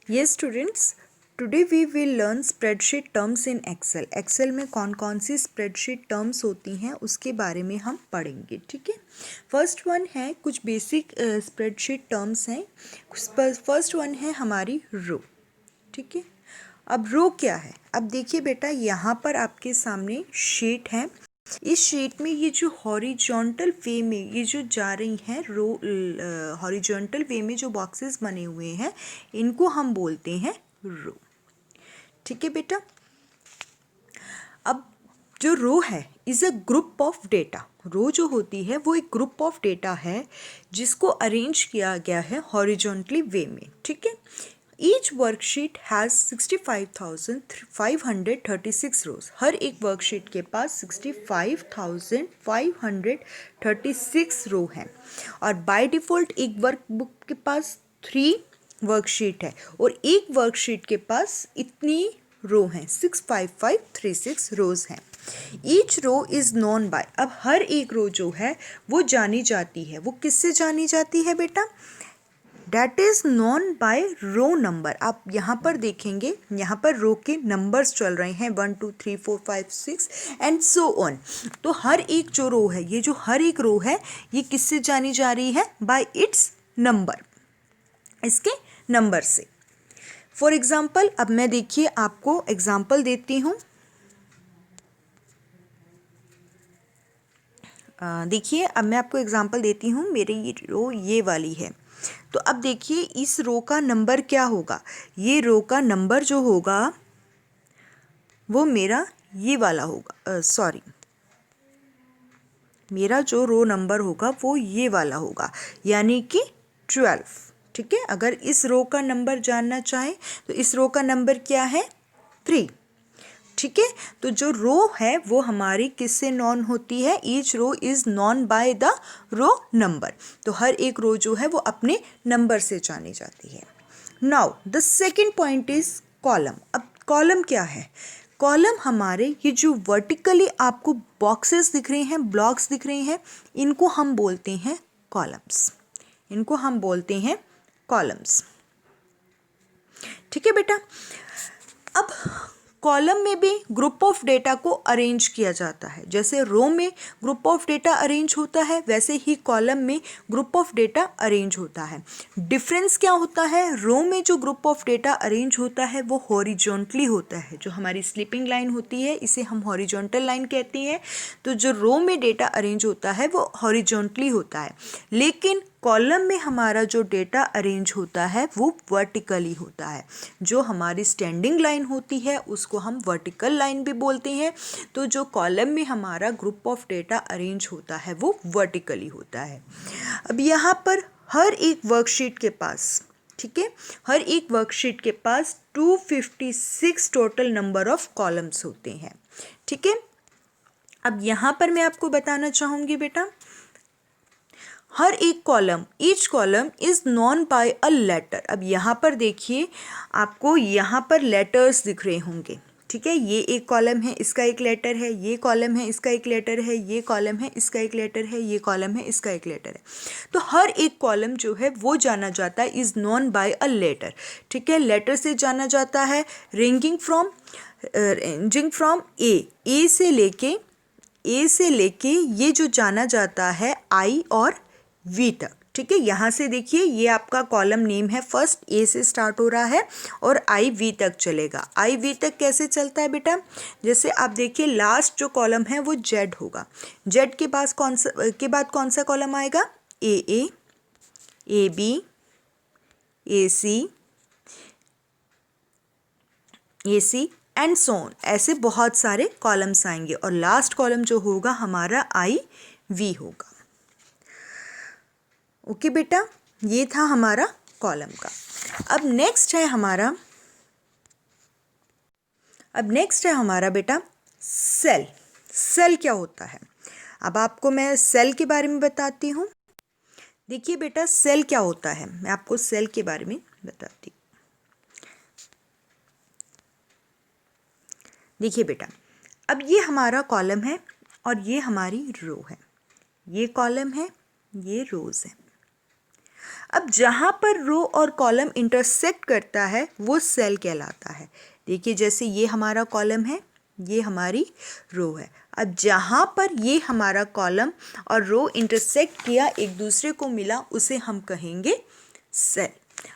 Yes students, today we will learn spreadsheet terms in Excel. Excel में कौन कौन सी spreadsheet terms होती हैं उसके बारे में हम पढ़ेंगे, ठीक है। फर्स्ट वन है कुछ बेसिक spreadsheet terms हैं। फर्स्ट वन है हमारी रो, ठीक है। अब रो क्या है? अब देखिए बेटा, यहाँ पर आपके सामने शीट है। इस शीट में ये जो हॉरिजॉन्टल वे में ये जो जा रही हैं रो, हॉरिजॉन्टल वे में जो बॉक्सेस बने हुए हैं इनको हम बोलते हैं रो, ठीक है बेटा। अब जो रो है is a group of data. Row जो होती है वो एक ग्रुप ऑफ डेटा है जिसको अरेंज किया गया है हॉरिजॉन्टली वे में, ठीक है। ईच वर्कशीट हैज़ 65,536 रोज। हर एक वर्कशीट के पास 65,536 रो हैं और बाय डिफ़ॉल्ट एक वर्कबुक के पास 3 वर्कशीट है और एक वर्कशीट के पास इतनी रो हैं, 65536 रोज हैं। Each row is known by. अब हर एक रो जो है वो जानी जाती है। वो किससे जानी जाती है बेटा? That is known by row number. आप यहाँ पर देखेंगे, यहाँ पर रो के नंबर्स चल रहे हैं 1 2 3 4 5 6 एंड सो ऑन। तो हर एक जो रो है, ये जो हर एक रो है ये किससे जानी जा रही है? बाय इट्स नंबर, इसके नंबर से। फॉर एग्जाम्पल, अब मैं देखिए आपको एग्जाम्पल देती हूँ। देखिए अब मैं आपको एग्जाम्पल देती हूँ। मेरी ये रो ये वाली है, तो अब देखिए इस रो का नंबर क्या होगा। ये रो का नंबर जो होगा वो मेरा ये वाला होगा, सॉरी, मेरा जो रो नंबर होगा वो ये वाला होगा, यानी कि 12, ठीक है। अगर इस रो का नंबर जानना चाहें तो इस रो का नंबर क्या है? 3, ठीक है। तो जो रो है वो हमारी किससे नॉन होती है? Each row is known by the row number. तो हर एक रो जो है वो अपने नंबर से जानी जाती है। Now the second point is column. अब कॉलम क्या है? कॉलम हमारे ये जो वर्टिकली आपको बॉक्सेस दिख रहे हैं, ब्लॉक्स दिख रहे हैं, इनको हम बोलते हैं कॉलम्स। इनको हम बोलते हैं कॉलम्स, ठीक है बेटा। अब कॉलम में भी ग्रुप ऑफ डेटा को अरेंज किया जाता है। जैसे रो में ग्रुप ऑफ डेटा अरेंज होता है वैसे ही कॉलम में ग्रुप ऑफ डेटा अरेंज होता है। डिफरेंस क्या होता है? रो में जो ग्रुप ऑफ डेटा अरेंज होता है वो हॉरिजॉन्टली होता है। जो हमारी स्लीपिंग लाइन होती है इसे हम हॉरिजॉन्टल लाइन कहते हैं। तो जो रो में डेटा अरेंज होता है वो हॉरिजॉन्टली होता है, लेकिन कॉलम में हमारा जो डेटा अरेंज होता है वो वर्टिकली होता है। जो हमारी स्टैंडिंग लाइन होती है उसको हम वर्टिकल लाइन भी बोलते हैं। तो जो कॉलम में हमारा ग्रुप ऑफ डेटा अरेंज होता है वो वर्टिकली होता है। अब यहाँ पर हर एक वर्कशीट के पास, ठीक है, हर एक वर्कशीट के पास 256 टोटल नंबर ऑफ कॉलम्स होते हैं, ठीक है। अब यहाँ पर मैं आपको बताना चाहूँगी बेटा, हर एक column, each column is known by a letter. अब यहाँ पर देखिए आपको यहाँ पर लेटर्स दिख रहे होंगे, ठीक है। ये एक कॉलम है, इसका एक लेटर है, ये कॉलम है, इसका एक लेटर है, ये कॉलम है, इसका एक लेटर है, ये कॉलम है, इसका एक लेटर है। तो हर एक कॉलम जो है वो जाना जाता है is known by a letter, ठीक है। लेटर से जाना जाता है रेंजिंग फ्रॉम ए से लेके ये जो जाना जाता है आई और वी तक, ठीक है। यहाँ से देखिए ये आपका कॉलम नेम है, फर्स्ट ए से स्टार्ट हो रहा है और आई वी तक चलेगा। आई वी तक कैसे चलता है बेटा? जैसे आप देखिए लास्ट जो कॉलम है वो जेड होगा। जेड के बाद कौन सा कॉलम आएगा? A B, A C and so on. ऐसे बहुत सारे कॉलम्स आएंगे और लास्ट कॉलम जो होगा हमारा आई वी होगा। ओके बेटा, ये था हमारा कॉलम का। अब नेक्स्ट है हमारा बेटा सेल। सेल क्या होता है? अब आपको मैं सेल के बारे में बताती हूँ। देखिए बेटा सेल क्या होता है, मैं आपको सेल के बारे में बताती हूँ। देखिए बेटा, अब ये हमारा कॉलम है और ये हमारी रो है। ये कॉलम है, ये रोज है। अब जहाँ पर रो और कॉलम इंटरसेक्ट करता है वो सेल कहलाता है। देखिए जैसे ये हमारा कॉलम है, ये हमारी रो है। अब जहाँ पर ये हमारा कॉलम और रो इंटरसेक्ट किया, एक दूसरे को मिला, उसे हम कहेंगे सेल।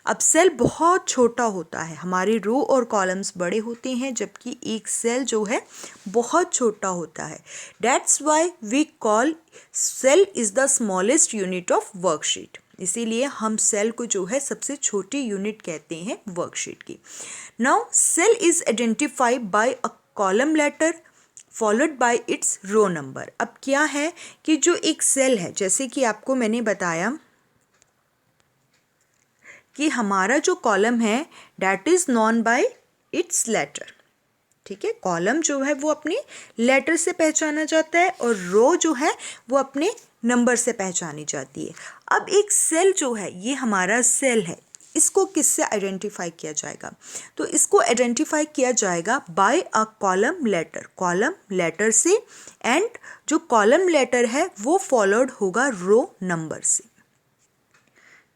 अब सेल बहुत छोटा होता है, हमारे रो और कॉलम्स बड़े होते हैं जबकि एक सेल जो है बहुत छोटा होता है। That's why we call cell is the smallest unit of worksheet. इसीलिए हम सेल को जो है सबसे छोटी यूनिट कहते हैं वर्कशीट की। Now cell is identified by a column letter followed by its row number. अब क्या है कि जो एक सेल है, जैसे कि आपको मैंने बताया कि हमारा जो कॉलम है that is known by its letter. ठीक है, कॉलम जो है वो अपने लेटर से पहचाना जाता है और रो जो है वो अपने नंबर से पहचानी जाती है। अब एक सेल जो है, ये हमारा सेल है, इसको किससे आइडेंटिफाई किया जाएगा? तो इसको आइडेंटिफाई किया जाएगा by a column letter, column letter से, एंड जो कॉलम लेटर है वो फॉलोड होगा रो नंबर से।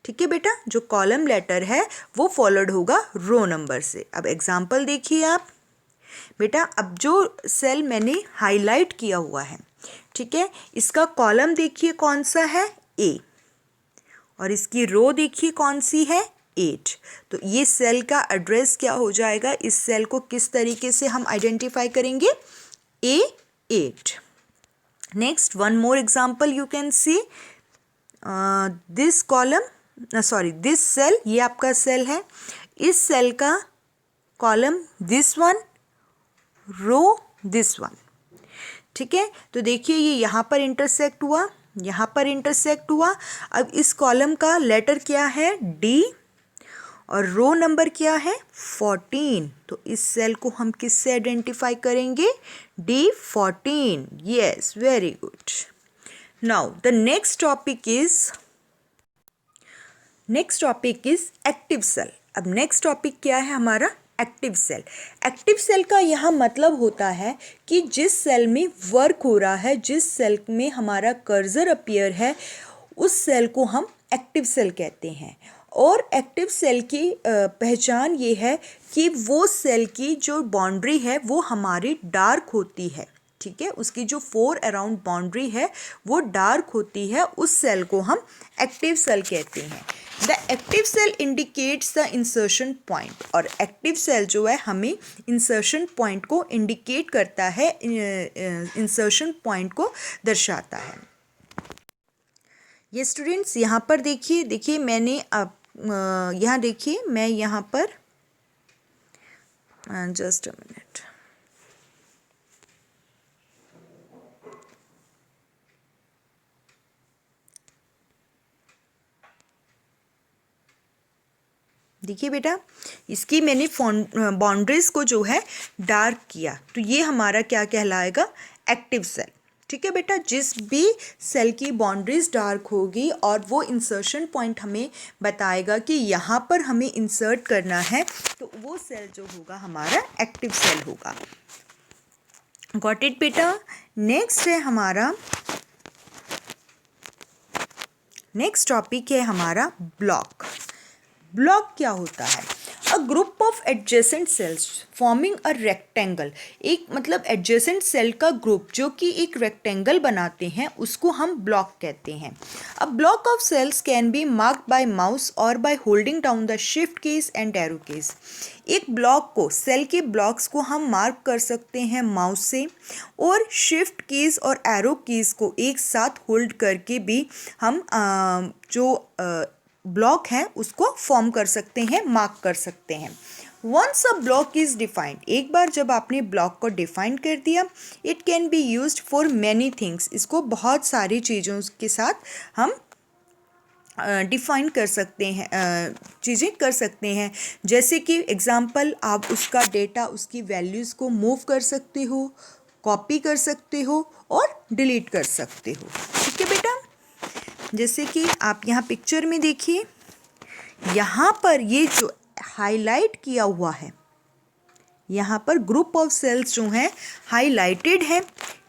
ठीक है बेटा, जो कॉलम लेटर है वो फॉलोड होगा रो नंबर से। अब एग्जाम्पल देखिए आप बेटा। अब जो सेल मैंने हाईलाइट किया हुआ है, ठीक है, इसका कॉलम देखिए कौन सा है, ए, और इसकी रो देखिए कौन सी है, 8। तो ये सेल का एड्रेस क्या हो जाएगा? इस सेल को किस तरीके से हम आइडेंटिफाई करेंगे? A8। Next one more example you can see this column, sorry this cell, ये आपका सेल है, इस सेल का column this one, row this one. ठीक है, तो देखिए ये यहाँ पर इंटरसेक्ट हुआ, यहाँ पर इंटरसेक्ट हुआ। अब इस कॉलम का लेटर क्या है, डी, और रो नंबर क्या है, 14। तो इस सेल को हम किससे आइडेंटिफाई करेंगे, D14। Yes, very good. Now the next topic is active cell. अब नेक्स्ट टॉपिक क्या है हमारा, एक्टिव सेल। एक्टिव सेल का यहाँ मतलब होता है कि जिस सेल में वर्क हो रहा है, जिस सेल में हमारा कर्सर अपीयर है, उस सेल को हम एक्टिव सेल कहते हैं। और एक्टिव सेल की पहचान ये है कि वो सेल की जो बाउंड्री है वो हमारी डार्क होती है। ठीक है, उसकी जो 4 अराउंड बाउंड्री है वो डार्क होती है, उस सेल को हम एक्टिव सेल कहते हैं। The active cell indicates the insertion point. और एक्टिव सेल जो है हमें इंसर्शन पॉइंट को इंडिकेट करता है, इंसर्शन पॉइंट को दर्शाता है। ये स्टूडेंट्स यहाँ पर देखिए मैंने अब यहाँ देखिए, मैं यहाँ पर जस्ट अ मिनट, देखिए बेटा, इसकी मैंने बाउंड्रीज को जो है डार्क किया, तो ये हमारा क्या कहलाएगा, एक्टिव सेल। ठीक है बेटा, जिस भी सेल की बाउंड्रीज डार्क होगी और वो इंसर्शन पॉइंट हमें बताएगा कि यहाँ पर हमें इंसर्ट करना है, तो वो सेल जो होगा हमारा एक्टिव सेल होगा। गॉट इट बेटा। नेक्स्ट है हमारा, नेक्स्ट टॉपिक है हमारा ब्लॉक। ब्लॉक क्या होता है? अ group of adjacent sales forming a rectangle. एक मतलब एडजेसेंट सेल का ग्रुप जो कि एक रेक्टेंगल बनाते हैं, उसको हम ब्लॉक कहते हैं। A block of cells can be marked by mouse और by holding down the shift keys and arrow keys. एक ब्लॉक को, सेल के ब्लॉक्स को हम मार्क कर सकते हैं माउस से, और शिफ्ट कीज और एरो कीज को एक साथ होल्ड करके भी हम ब्लॉक है उसको फॉर्म कर सकते हैं, मार्क कर सकते हैं। Once a block is defined, एक बार जब आपने ब्लॉक को डिफाइन कर दिया, it can be used for many things. इसको बहुत सारी चीज़ों के साथ हम डिफाइन कर सकते हैं, चीज़ें कर सकते हैं। जैसे कि एग्जांपल, आप उसका डेटा, उसकी वैल्यूज़ को मूव कर सकते हो, कॉपी कर सकते हो और डिलीट कर सकते हो। ठीक है बेटा, जैसे कि आप यहाँ पिक्चर में देखिए, यहाँ पर ये जो हाईलाइट किया हुआ है, यहाँ पर ग्रुप ऑफ सेल्स जो हैं हाईलाइटेड है,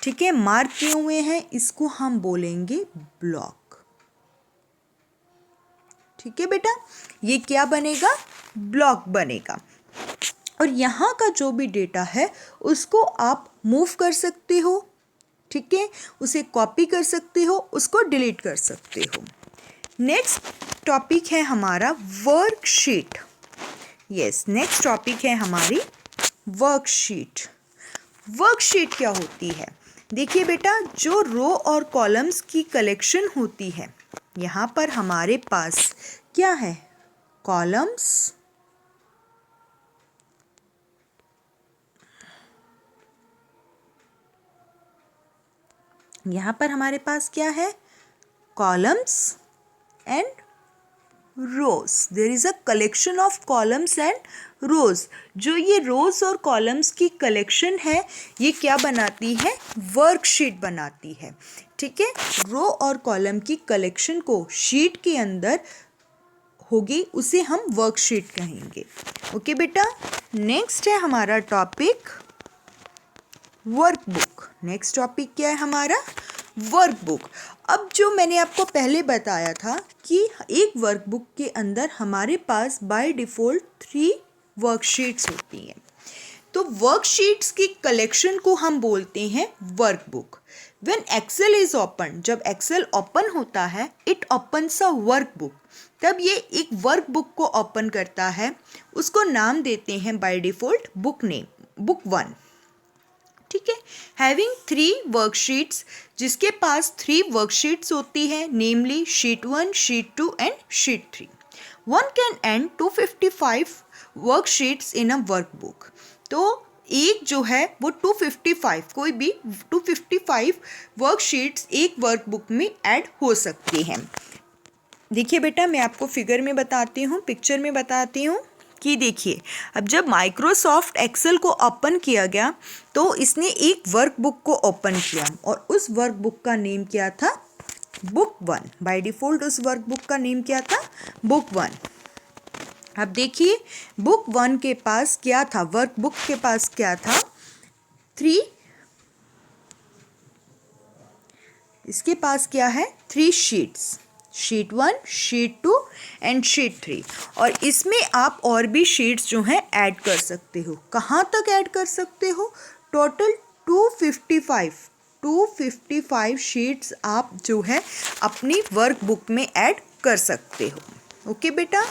ठीक है, मार्क किए हुए हैं, इसको हम बोलेंगे ब्लॉक। ठीक है बेटा, ये क्या बनेगा, ब्लॉक बनेगा। और यहाँ का जो भी डेटा है उसको आप मूव कर सकते हो, ठीक है, उसे कॉपी कर सकते हो, उसको डिलीट कर सकते हो। नेक्स्ट टॉपिक है हमारा वर्कशीट। यस, नेक्स्ट टॉपिक है हमारी वर्कशीट। वर्कशीट क्या होती है? देखिए बेटा, जो रो और कॉलम्स की कलेक्शन होती है, यहाँ पर हमारे पास क्या है, कॉलम्स, यहाँ पर हमारे पास क्या है, columns and rows. There is a collection of columns and rows. जो ये रोज और कॉलम्स की कलेक्शन है, ये क्या बनाती है, वर्कशीट बनाती है, ठीक है। रो और कॉलम की कलेक्शन को शीट के अंदर होगी, उसे हम वर्कशीट कहेंगे। ओके बेटा, नेक्स्ट है हमारा टॉपिक वर्कबुक। नेक्स्ट टॉपिक क्या है हमारा, वर्कबुक। अब जो मैंने आपको पहले बताया था कि एक वर्कबुक के अंदर हमारे पास बाय डिफ़ॉल्ट 3 वर्कशीट्स होती हैं, तो वर्कशीट्स की कलेक्शन को हम बोलते हैं workbook. When Excel is open, जब एक्सेल ओपन होता है, इट ओपन्स अ वर्कबुक, तब ये एक वर्कबुक को ओपन करता है, उसको नाम देते हैं by default book name, book 1, ठीक है। हैविंग 3 वर्कशीट्स, जिसके पास 3 वर्कशीट्स होती है, namely sheet 1, sheet 2 and sheet 3। One can and 255 worksheets in a workbook. तो एक जो है वो 255, कोई भी 255 वर्कशीट्स एक वर्कबुक में ऐड हो सकती हैं। देखिए बेटा, मैं आपको फिगर में बताती हूँ, पिक्चर में बताती हूँ कि देखिए, अब जब माइक्रोसॉफ्ट एक्सेल को ओपन किया गया तो इसने एक वर्कबुक को ओपन किया और उस वर्कबुक का नेम क्या था, बुक 1। बाय डिफ़ॉल्ट उस वर्कबुक का नेम क्या था, बुक 1। अब देखिए, बुक 1 के पास क्या था, वर्कबुक के पास क्या था, 3, इसके पास क्या है, 3 sheets, sheet 1, sheet 2 and sheet 3। और इसमें आप और भी शीट्स जो हैं ऐड कर सकते हो। कहाँ तक ऐड कर सकते हो, टोटल 255 शीट्स आप जो है अपनी वर्कबुक में ऐड कर सकते हो। ओके बेटा,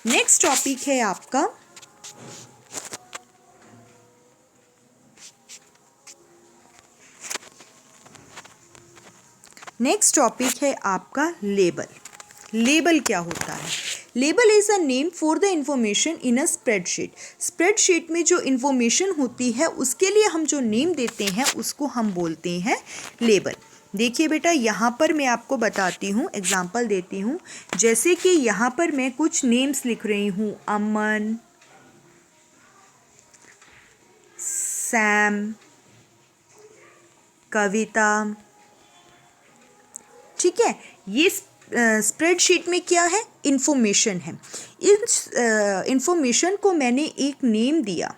नेक्स्ट टॉपिक है आपका लेबल। लेबल क्या होता है, label is a name for the information in a spreadsheet. Spreadsheet में जो इंफॉर्मेशन होती है उसके लिए हम जो नेम देते हैं उसको हम बोलते हैं लेबल। देखिए बेटा, यहाँ पर मैं आपको बताती हूँ, एग्जांपल देती हूँ। जैसे कि यहाँ पर मैं कुछ नेम्स लिख रही हूँ, अमन, सैम, कविता, ठीक है। ये स्प्रेडशीट में क्या है, इंफॉर्मेशन है। इस इंफॉर्मेशन को मैंने एक नेम दिया,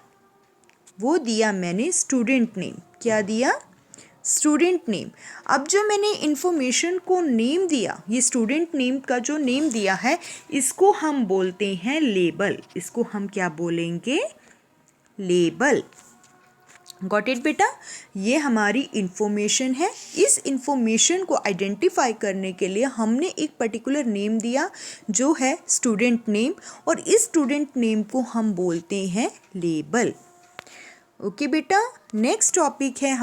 वो दिया मैंने स्टूडेंट नेम। क्या दिया, स्टूडेंट नेम। अब जो मैंने इंफॉर्मेशन को नेम दिया, ये स्टूडेंट नेम का जो नेम दिया है, इसको हम बोलते हैं लेबल। इसको हम क्या बोलेंगे, लेबल। गॉट इट बेटा, ये हमारी इंफॉर्मेशन है। इस इंफॉर्मेशन को आइडेंटिफाई करने के लिए हमने एक पर्टिकुलर नेम दिया जो है स्टूडेंट नेम, और इस स्टूडेंट नेम को हम बोलते हैं लेबल। ओके बेटा, नेक्स्ट टॉपिक है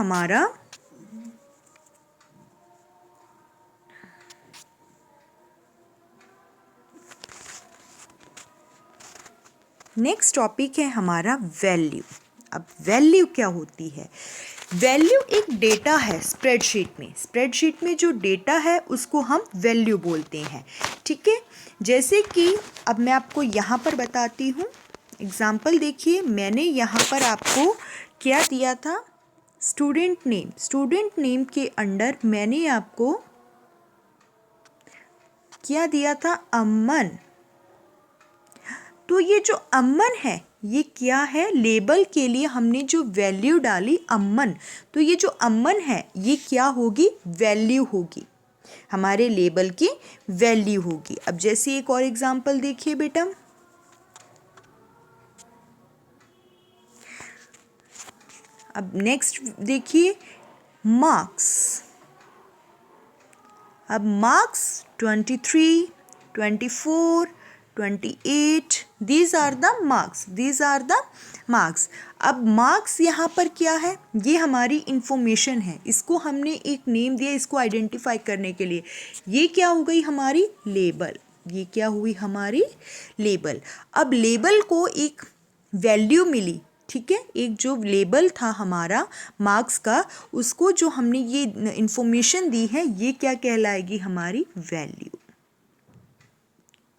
हमारा वैल्यू। अब वैल्यू क्या होती है, वैल्यू एक डेटा है स्प्रेडशीट में। स्प्रेडशीट में जो डेटा है उसको हम वैल्यू बोलते हैं, ठीक है। जैसे कि अब मैं आपको यहाँ पर बताती हूँ एग्जाम्पल। देखिए, मैंने यहाँ पर आपको क्या दिया था, स्टूडेंट नेम। स्टूडेंट नेम के अंडर मैंने आपको क्या दिया था, अमन। तो ये जो अमन है ये क्या है, लेबल के लिए हमने जो वैल्यू डाली अमन, तो ये जो अमन है ये क्या होगी, वैल्यू होगी। हमारे लेबल की वैल्यू होगी। अब जैसे एक और एग्जांपल देखिए बेटा, अब नेक्स्ट देखिए मार्क्स। अब marks 23, 24, 28, these are the marks, these are the marks। अब मार्क्स यहाँ पर क्या है, ये हमारी इंफॉर्मेशन है, इसको हमने एक नेम दिया इसको आइडेंटिफाई करने के लिए। ये क्या हो गई हमारी लेबल, ये क्या हुई हमारी लेबल। अब लेबल को एक वैल्यू मिली, ठीक है, एक जो लेबल था हमारा मार्क्स का, उसको जो हमने ये इंफॉर्मेशन दी है ये क्या कहलाएगी हमारी वैल्यू।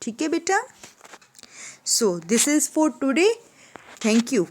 ठीक है बेटा। So this is for today, thank you.